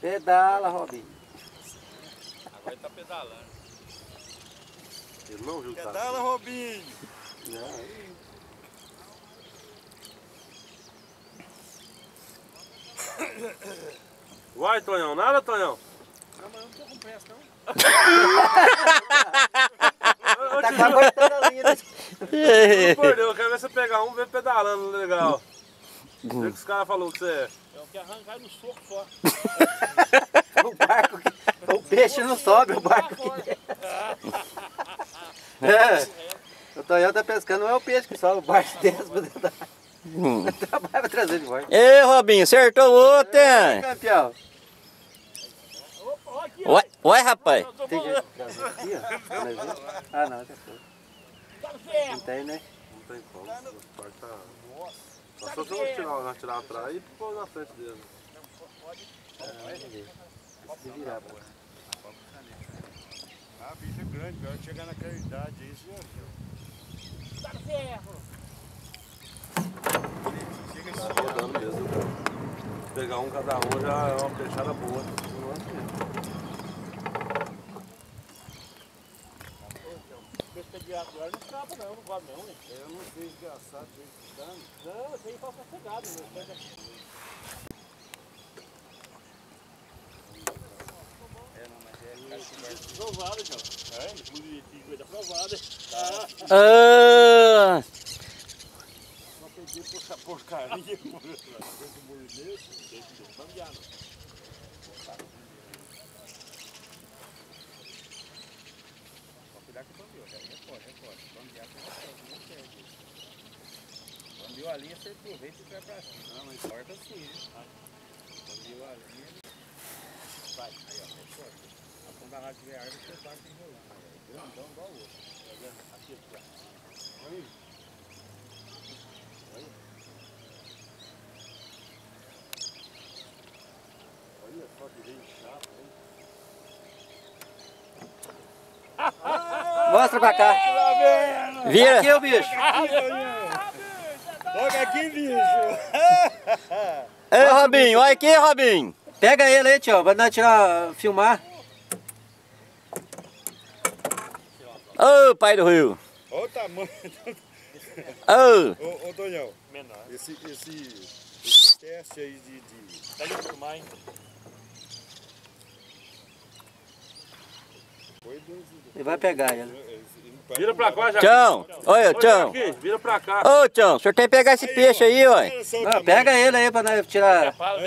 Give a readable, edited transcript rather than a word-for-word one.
Pedala, Robinho. Agora ele tá pedalando. Ele não viu o cara. Pedala, Robinho. Não. Vai, Tonhão. Nada, Tonhão? Não, mas eu não tô com pressa, não. Tá cortando a linha. Por Deus, eu quero ver você pegar um e ver pedalando legal. Vê que os caras falaram que você é. Eu quero arrancar no soco só. O barco, o peixe não sobe, o barco que... O Tonhão tá pescando, não é o peixe que sobe, o barco desce pra dentro da água. Trabalha pra trazer de volta. Ei, Robinho, acertou o outro, É, hein? campeão. Opa, aqui, Ué, rapaz. Tem jeito de trazer aqui, ó? Ah, não, já foi. tá no ferro. Não tem, né? Não tem como. O barco tá... Só se eu tirar atrás e pôr na frente dele. Se virar, pô. Ah, bicho é grande, vai chegar naquela idade aí, sim, Tá no ferro. Tá rodando mesmo. Pegar um cada um já é uma peixada boa. Pesca de água agora não escapa não, não come não, né? eu não sei desgraçado, tô escutando. Não, esse aí passa cegado, meu. Provada, João. É, coisa provada. Ah, Só peguei por essa porcaria, por esse movimento. Vamos já, não. Só cuidar com o bambiô, recorte. Bambiar com não perde. Bambiou a linha, você aproveita e vai pra cima. Não, mas corta assim, né? Bambiou a linha. Vai, aí ó, recorte. Quando a rádio tiver árvore, você bate enrolando. Grandão igual o outro. Aqui, aqui, ó. Aí. Olha só que jeito chato, hein? Mostra pra cá. vira. Aqui, o bicho. Olha aqui, bicho. Ei, Robinho, olha aqui, Robinho. Pega ele aí, tio. Vai nós tirar, filmar. Ô, pai do rio. Olha o tamanho. Ô, Ô, Tonhão, Menor. esse teste aí de... Pega o filmar, hein? Ele vai pegar ele. Vira pra cá, já. Tchão. Olha, Tchão. Vira pra cá. Ô, Tchão, o senhor tem que pegar esse peixe aí, ué. Não, pega ele aí pra nós tirar. Fala,